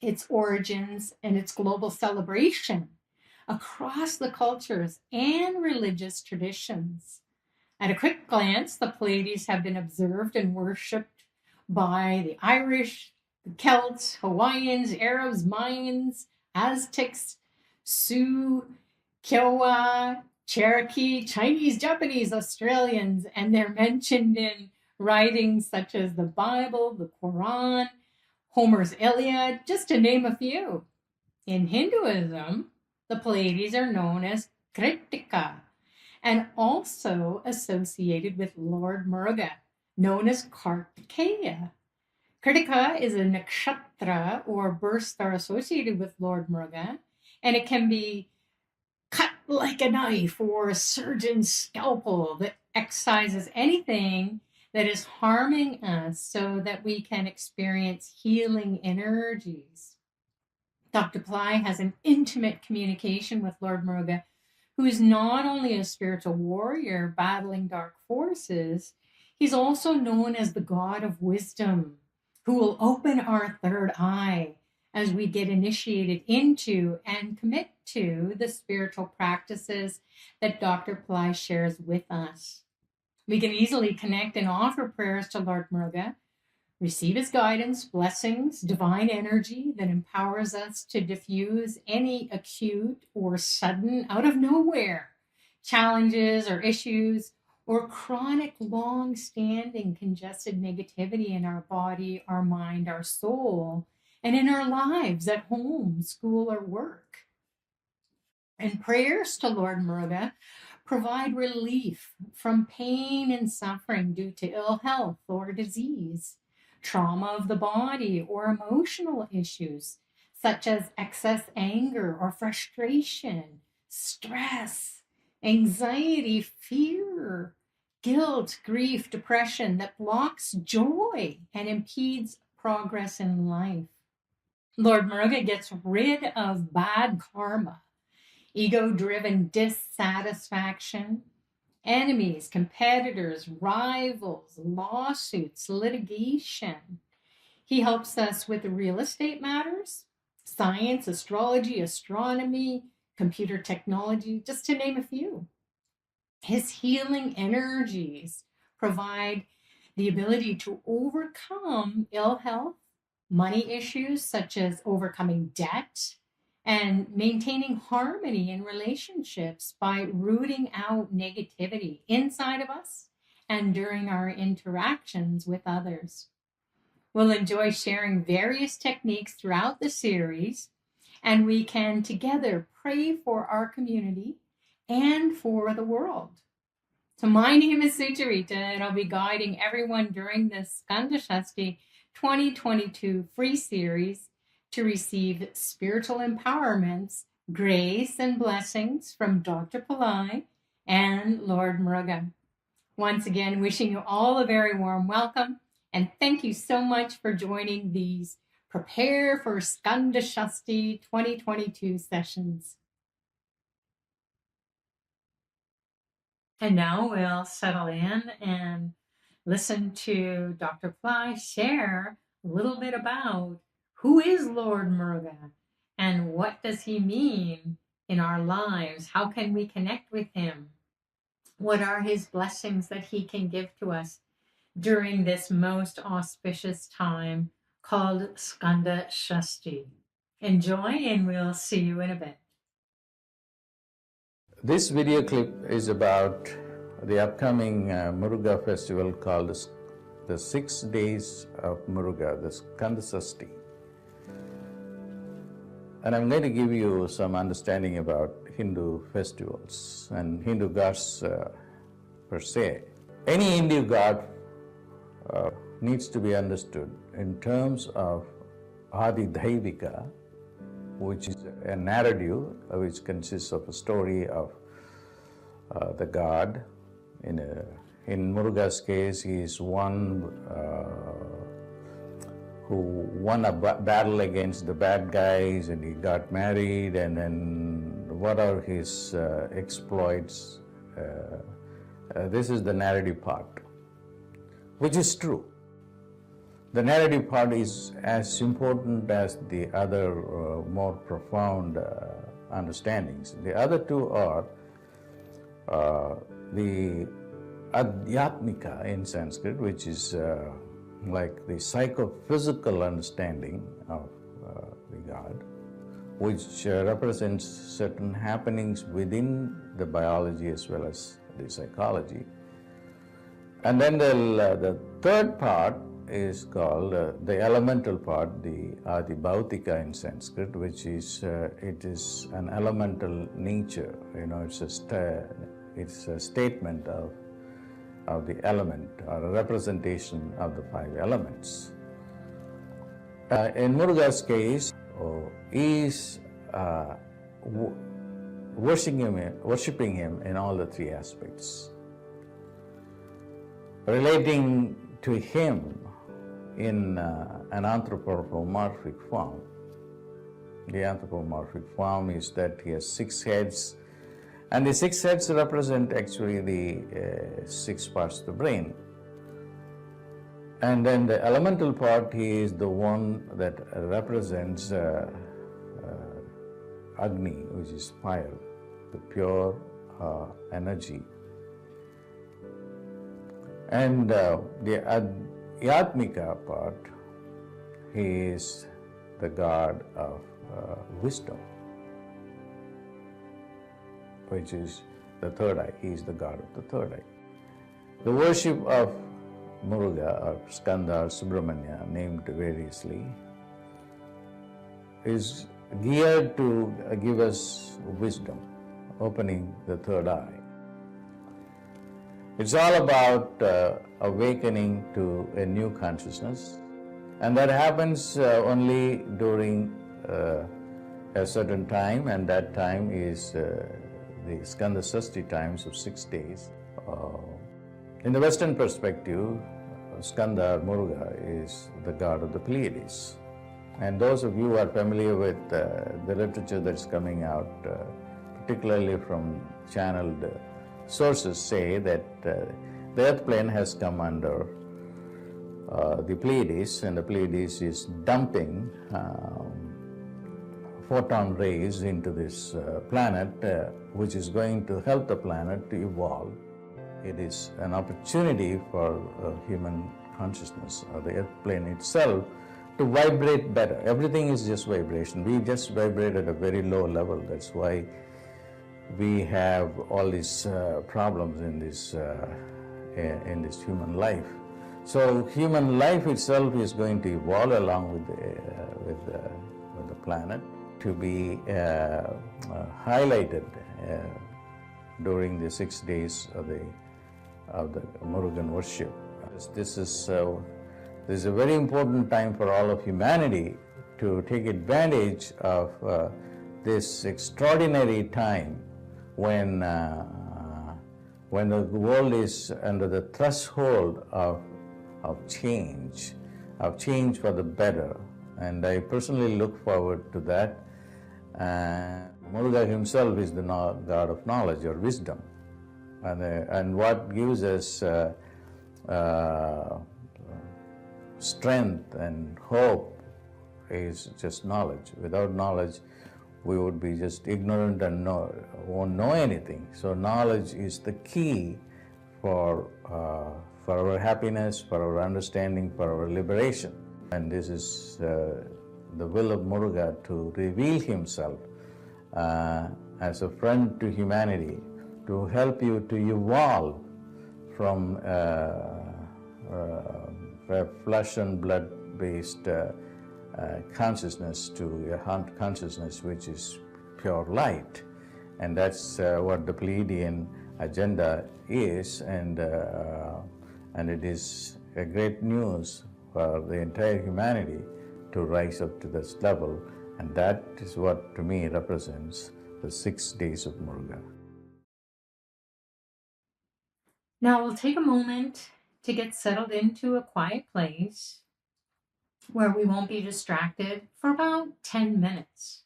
its origins, and its global celebration across the cultures and religious traditions. At a quick glance, the Pleiades have been observed and worshipped by the Irish, the Celts, Hawaiians, Arabs, Mayans, Aztecs, Sioux, Kiowa, Cherokee, Chinese, Japanese, Australians, and they're mentioned in writings such as the Bible, the Quran, Homer's Iliad, just to name a few. In Hinduism, the Pleiades are known as Kritika and also associated with Lord Muruga, known as Kartikeya. Kritika is a nakshatra or birth star associated with Lord Muruga, and it can be cut like a knife or a surgeon's scalpel that excises anything that is harming us so that we can experience healing energies. Dr. Pillai has an intimate communication with Lord Muruga, who is not only a spiritual warrior battling dark forces, he's also known as the God of wisdom, who will open our third eye as we get initiated into and commit to the spiritual practices that Dr. Pillai shares with us. We can easily connect and offer prayers to Lord Muruga, receive his guidance, blessings, divine energy that empowers us to diffuse any acute or sudden, out of nowhere challenges or issues or chronic, long-standing congested negativity in our body, our mind, our soul, and in our lives at home, school, or work. And prayers to Lord Muruga provide relief from pain and suffering due to ill health or disease, trauma of the body, or emotional issues such as excess anger or frustration, stress, anxiety, fear, guilt, grief, depression that blocks joy and impedes progress in life. Lord Muruga gets rid of bad karma, ego-driven dissatisfaction, enemies, competitors, rivals, lawsuits, litigation. He helps us with real estate matters, science, astrology, astronomy, computer technology, just to name a few. His healing energies provide the ability to overcome ill health, money issues such as overcoming debt, and maintaining harmony in relationships by rooting out negativity inside of us and during our interactions with others. We'll enjoy sharing various techniques throughout the series, and we can together pray for our community and for the world. So my name is Sucharita, and I'll be guiding everyone during this Skanda Shasti 2022 free series to receive spiritual empowerments, grace, and blessings from Dr. Pillai and Lord Muruga. Once again, wishing you all a very warm welcome, and thank you so much for joining these Prepare for Skanda Shasti 2022 sessions. And now we'll settle in and listen to Dr. Pillai share a little bit about who is Lord Muruga and what does he mean in our lives? How can we connect with him? What are his blessings that he can give to us during this most auspicious time called Skanda Shasti? Enjoy, and we'll see you in a bit. This video clip is about the upcoming Muruga festival called the 6 Days of Muruga, the Skanda Shasti. And I'm going to give you some understanding about Hindu festivals and Hindu gods per se. Any Hindu god needs to be understood in terms of Adhidaivica, which is a narrative which consists of a story of the god. In Muruga's case, he is one who won a battle against the bad guys, and he got married, and then what are his exploits. This is the narrative part, which is true. The narrative part is as important as the other more profound understandings. The other two are the Adhidaivica in Sanskrit, which is like the psychophysical understanding of the God, which represents certain happenings within the biology as well as the psychology. And then the third part is called the elemental part, the Adhidaivica in Sanskrit, which is it is an elemental nature. You know, it's a statement of the element, or a representation of the five elements. In Muruga's case, he is worshipping him in all the three aspects, relating to him in an anthropomorphic form. The anthropomorphic form is that he has 6 heads, and the 6 heads represent actually the 6 parts of the brain. And then the elemental part, he is the one that represents Agni, which is fire, the pure energy. And the Adhidaivica part, he is the god of wisdom, which is the third eye. He is the god of the third eye. The worship of Muruga, or Skanda, or Subramanya, named variously, is geared to give us wisdom, opening the third eye. It's all about awakening to a new consciousness, and that happens only during a certain time, and that time is the Skanda Shasti times of 6 days. In the Western perspective, Skanda, or Muruga, is the god of the Pleiades. And those of you who are familiar with the literature that's coming out, particularly from channeled sources, say that the earth plane has come under the Pleiades, and the Pleiades is dumping photon rays into this planet, which is going to help the planet to evolve. It is an opportunity for human consciousness, or the earth plane itself, to vibrate better. Everything is just vibration. We just vibrate at a very low level. That's why we have all these problems in this human life. So human life itself is going to evolve along with the planet, to be highlighted during the 6 days of the Murugan worship. This is a very important time for all of humanity to take advantage of this extraordinary time when the world is under the threshold of change for the better. And I personally look forward to that. Muruga himself is the god of knowledge or wisdom, and what gives us strength and hope is just knowledge. Without knowledge, we would be just ignorant and won't know anything. So knowledge is the key for our happiness, for our understanding, for our liberation. And this is the will of Muruga, to reveal himself as a friend to humanity, to help you to evolve from a flesh and blood based consciousness to a consciousness which is pure light. And that's what the Pleiadian agenda is, and it is a great news for the entire humanity to rise up to this level, and that is what to me represents the 6 days of Muruga. Now we'll take a moment to get settled into a quiet place where we won't be distracted for about 10 minutes.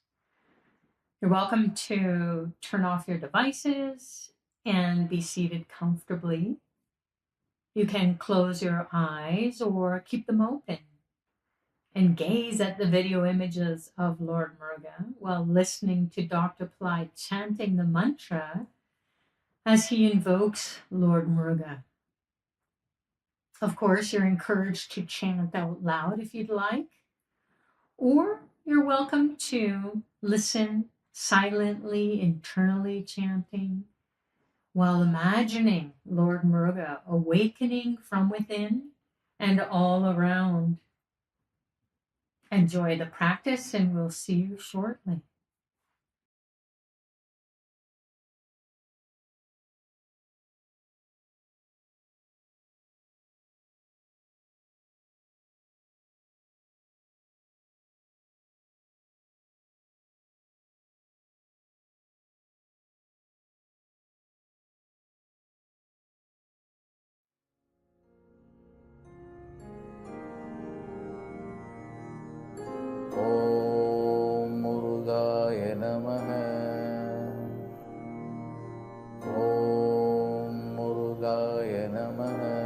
You're welcome to turn off your devices and be seated comfortably. You can close your eyes or keep them open and gaze at the video images of Lord Muruga while listening to Dr. Pillai chanting the mantra as he invokes Lord Muruga. Of course, you're encouraged to chant out loud if you'd like, or you're welcome to listen silently, internally chanting, while imagining Lord Muruga awakening from within and all around. Enjoy the practice, and we'll see you shortly. Om Murugaya Namaha. Om Murugaya Namaha.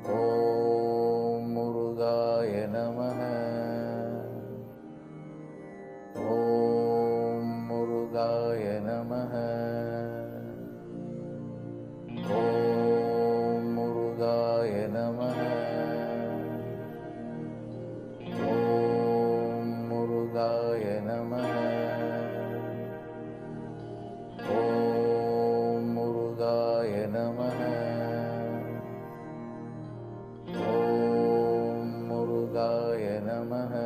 Om Murugaya Namaha. Om Murugaya Namaha. Om Murugaya Namaha. Om Murugaya Namaha. Om Murugaya Namaha. Om Murugaya Namaha.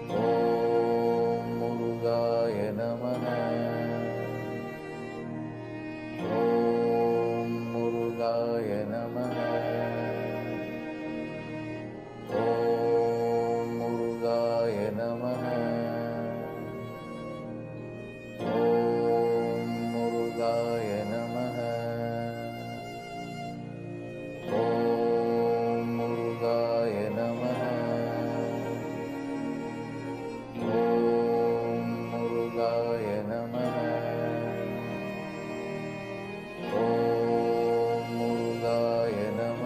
Om Murugaya Namaha. Om Murugaya Namaha. Om Murugaya Namaha. Om Murugaya Namaha. Om Murugaya Namaha. Om Murugaya Namaha. Om Murugaya Namaha.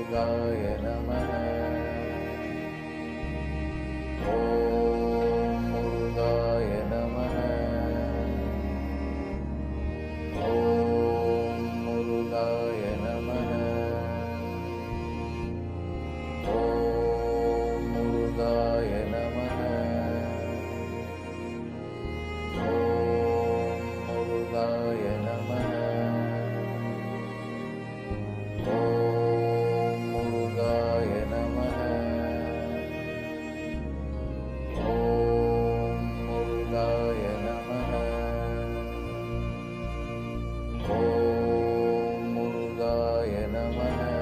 Murugaya Namaha. Om Murugaya Namaha. Om Murugaya Namaha. Om Murugaya Namaha. Om Murugaya Namaha. Om Murugaya Namaha. Om Murugaya Namaha. Om Murugaya Namaha.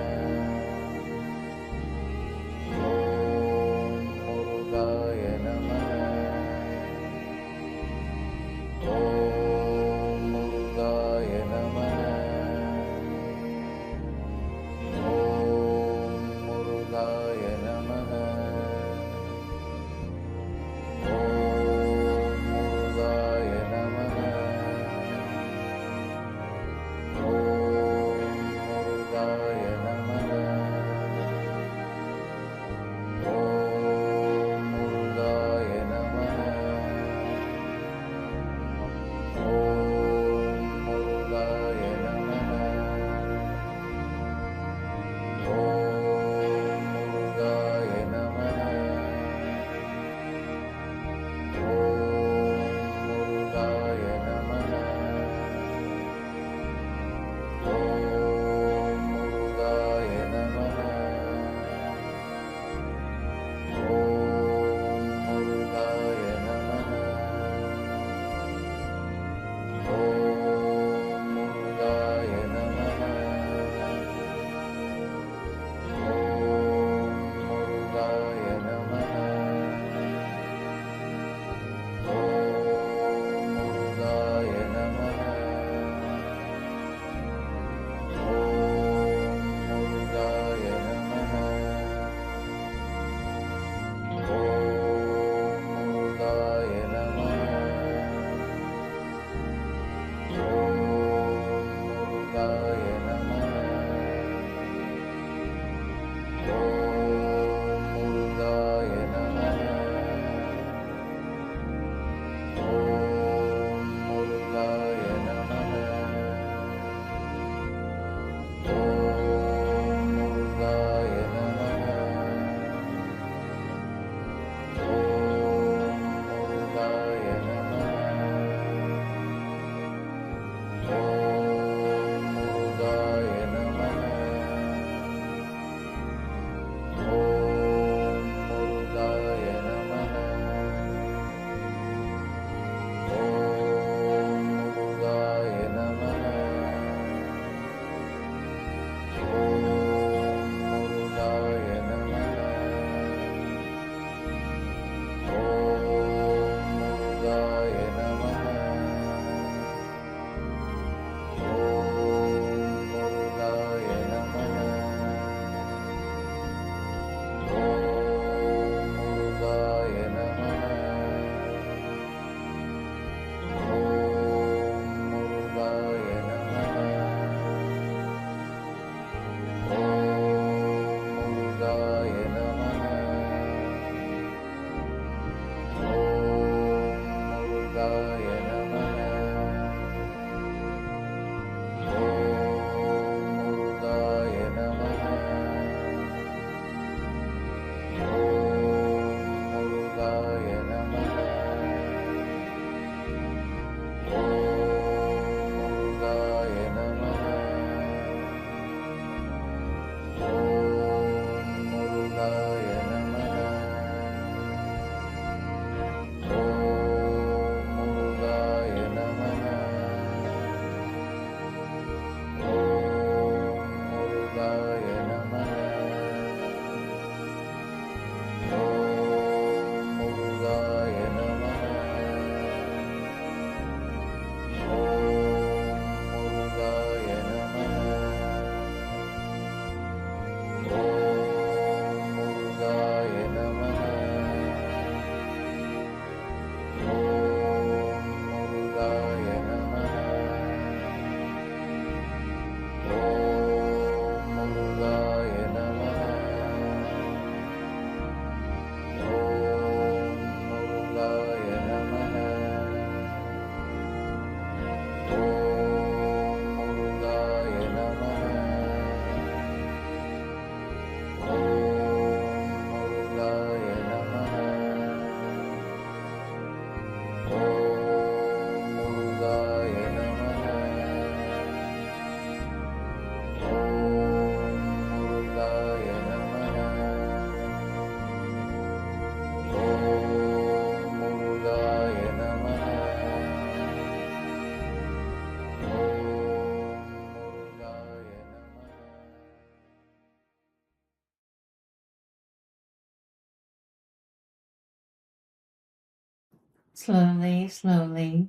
Slowly, slowly,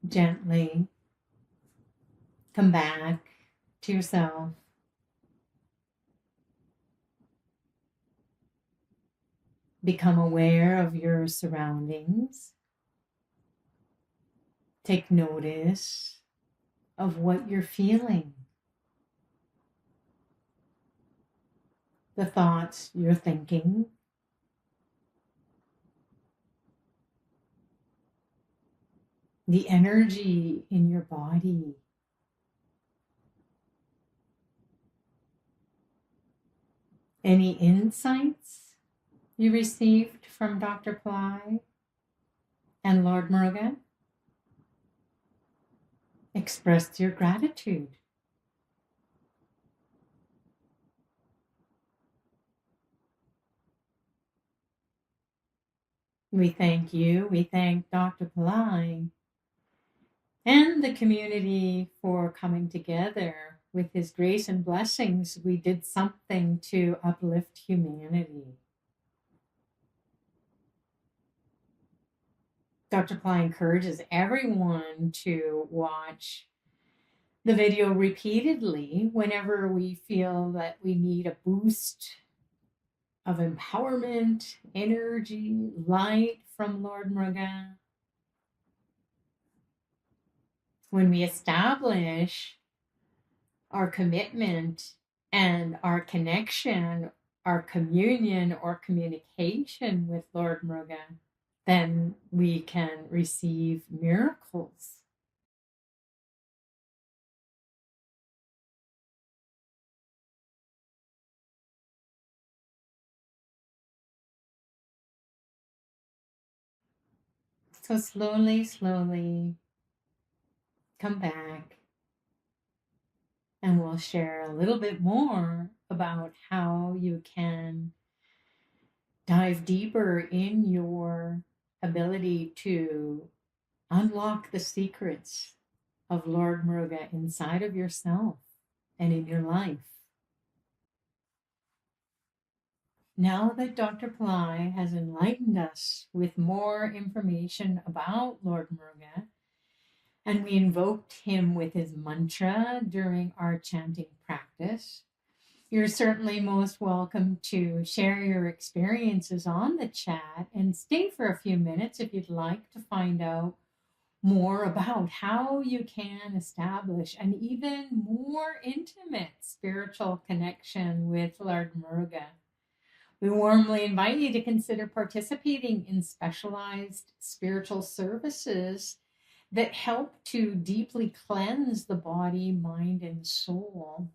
gently come back to yourself. Become aware of your surroundings. Take notice of what you're feeling, the thoughts you're thinking, the energy in your body. Any insights you received from Dr. Pillai and Lord Muruga? Express your gratitude. We thank you. We thank Dr. Pillai and the community for coming together. With his grace and blessings, we did something to uplift humanity. Dr. Pillai encourages everyone to watch the video repeatedly whenever we feel that we need a boost of empowerment, energy, light from Lord Muruga. When we establish our commitment and our connection, our communion or communication with Lord Muruga, then we can receive miracles. So slowly, slowly come back, and we'll share a little bit more about how you can dive deeper in your ability to unlock the secrets of Lord Muruga inside of yourself and in your life. Now that Dr. Pillai has enlightened us with more information about Lord Muruga, and we invoked him with his mantra during our chanting practice, you're certainly most welcome to share your experiences on the chat and stay for a few minutes if you'd like to find out more about how you can establish an even more intimate spiritual connection with Lord Muruga. We warmly invite you to consider participating in specialized spiritual services that help to deeply cleanse the body, mind, and soul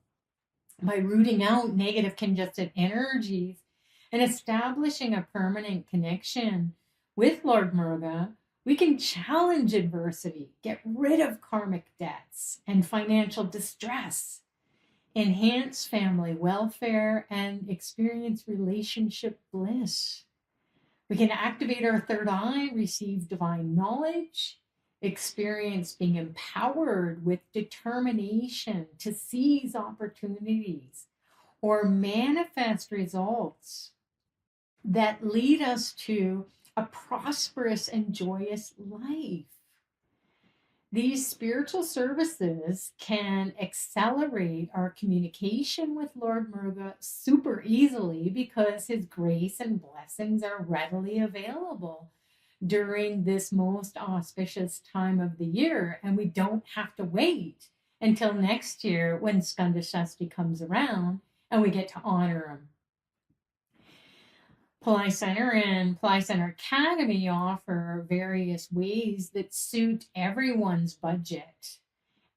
by rooting out negative congested energies and establishing a permanent connection with Lord Muruga. We can challenge adversity, get rid of karmic debts and financial distress, enhance family welfare, and experience relationship bliss. We can activate our third eye, receive divine knowledge, experience being empowered with determination to seize opportunities or manifest results that lead us to a prosperous and joyous life. These spiritual services can accelerate our communication with Lord Muruga super easily because his grace and blessings are readily available during this most auspicious time of the year, and we don't have to wait until next year when Skanda Shasti comes around and we get to honor him. Pillai Center and Pillai Center Academy offer various ways that suit everyone's budget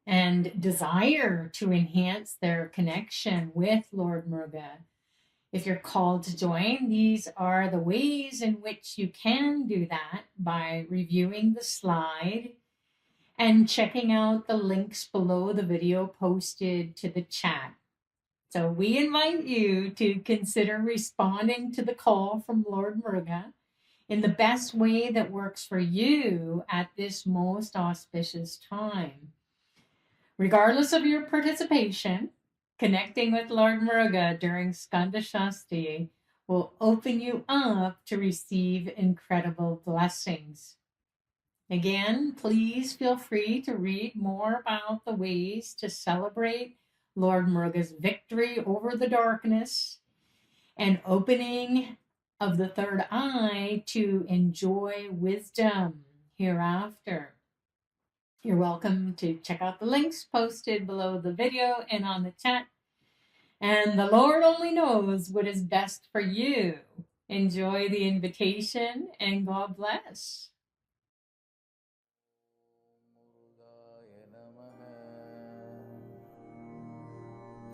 and desire to enhance their connection with Lord Muruga. If you're called to join, these are the ways in which you can do that by reviewing the slide and checking out the links below the video posted to the chat. So we invite you to consider responding to the call from Lord Muruga in the best way that works for you at this most auspicious time. Regardless of your participation, connecting with Lord Muruga during Skanda Shasti will open you up to receive incredible blessings. Again, please feel free to read more about the ways to celebrate Lord Muruga's victory over the darkness and opening of the third eye to enjoy wisdom hereafter. You're welcome to check out the links posted below the video and on the chat. And the Lord only knows what is best for you. Enjoy the invitation and God bless.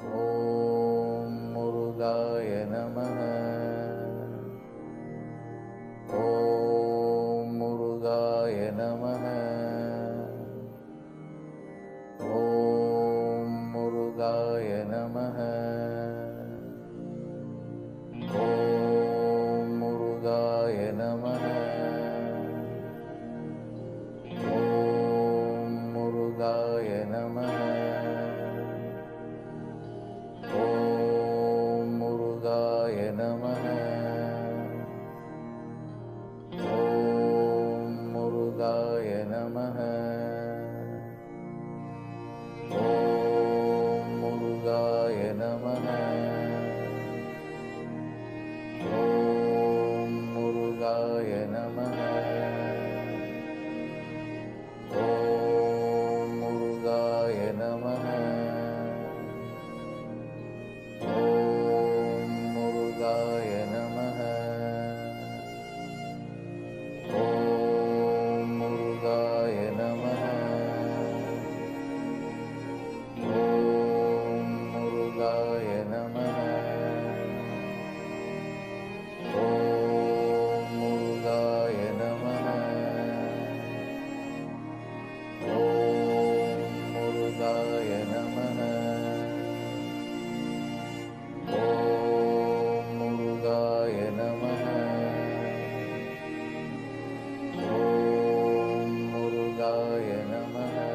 Om Murugaya Namaha. Om Murugaya Namaha. Om Murugaya Namaha. Om Murugaya Namaha. Om Murugaya Namaha. Om Murugaya Namaha. Om Murugaya Namaha. Om Murugaya Namaha. Om Murugaya Namaha. Om Murugaya Namaha. Om Murugaya Namaha. Om Murugaya Namaha. Om Murugaya Namaha. Om Murugaya Namaha. Om Murugaya Namaha. Om Murugaya Namaha. Om Murugaya Namaha. Om Murugaya Namaha.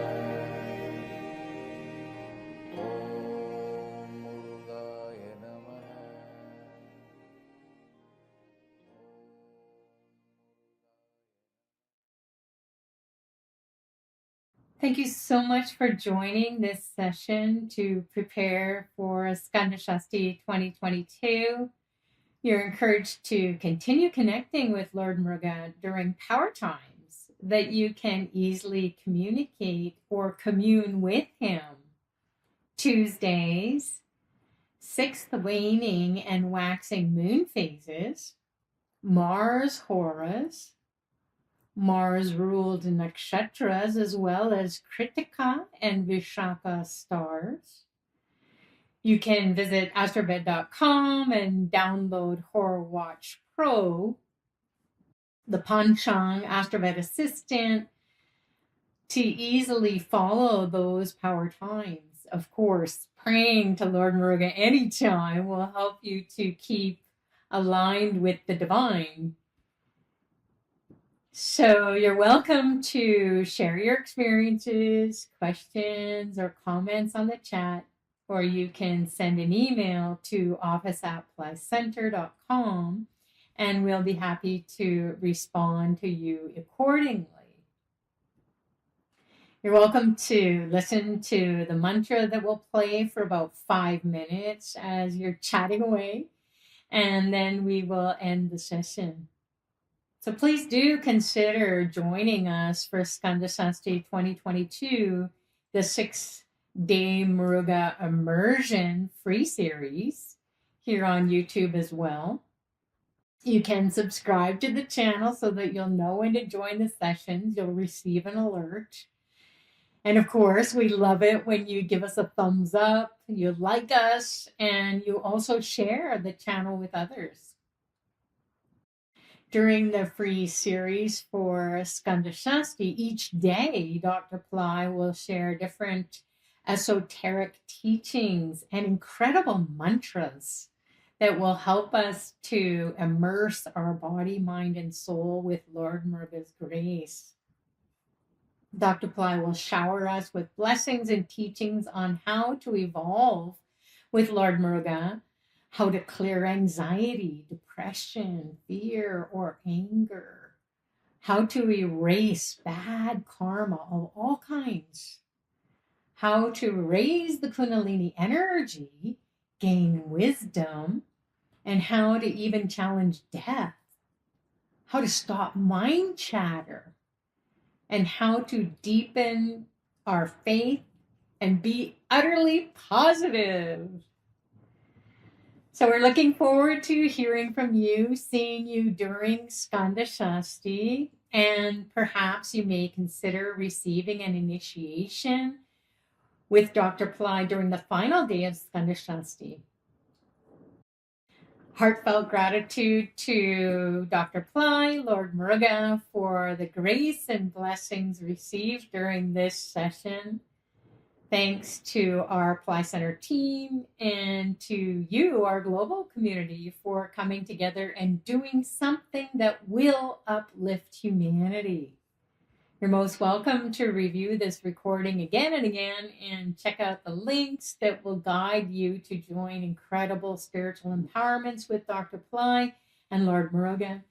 Thank you so much for joining this session to prepare for Skanda Shasti 2022. You're encouraged to continue connecting with Lord Muruga during power times that you can easily communicate or commune with him. Tuesdays, 6th waning and waxing moon phases, Mars horas, Mars ruled nakshatras, as well as Kritika and Vishaka stars. You can visit astrobed.com and download Horror Watch Pro, the Panchang Astrobed Assistant, to easily follow those power times. Of course, praying to Lord Muruga anytime will help you to keep aligned with the divine. So you're welcome to share your experiences, questions, or comments on the chat, or you can send an email to office@plycenter.com, and we'll be happy to respond to you accordingly. You're welcome to listen to the mantra that will play for about 5 minutes as you're chatting away, and then we will end the session. So please do consider joining us for Skanda Shasti 2022, the 6-day Muruga Immersion free series here on YouTube as well. You can subscribe to the channel so that you'll know when to join the sessions. You'll receive an alert. And of course, we love it when you give us a thumbs up, you like us, and you also share the channel with others. During the free series for Skanda Shasti, each day Dr. Pillai will share different esoteric teachings and incredible mantras that will help us to immerse our body, mind, and soul with Lord Muruga's grace. Dr. Pillai will shower us with blessings and teachings on how to evolve with Lord Muruga how to clear anxiety, depression, fear, or anger, how to erase bad karma of all kinds, how to raise the Kundalini energy, gain wisdom, and how to even challenge death, how to stop mind chatter, and how to deepen our faith and be utterly positive. So we're looking forward to hearing from you, seeing you during Skanda Shasti, and perhaps you may consider receiving an initiation with Dr. Pillai during the final day of Skanda Shasti. Heartfelt gratitude to Dr. Pillai, Lord Muruga, for the grace and blessings received during this session. Thanks to our Pillai Center team and to you, our global community, for coming together and doing something that will uplift humanity. You're most welcome to review this recording again and again and check out the links that will guide you to join incredible spiritual empowerments with Dr. Pillai and Lord Muruga.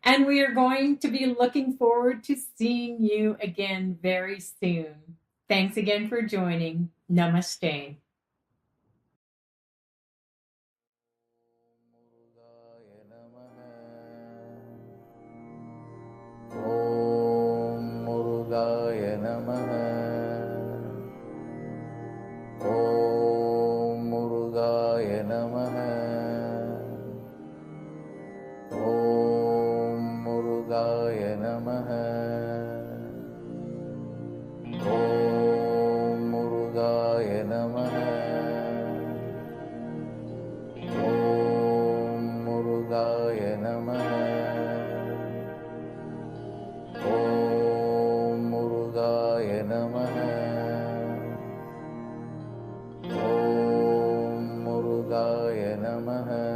And we are going to be looking forward to seeing you again very soon. Thanks again for joining. Namaste. Om Murugaya Namaha. Om Murugaya Namaha. Om Murugaya Namaha. Om Murugaya Namaha. Om Murugaya Namaha. Om Murugaya Namaha. Om Murugaya Namaha.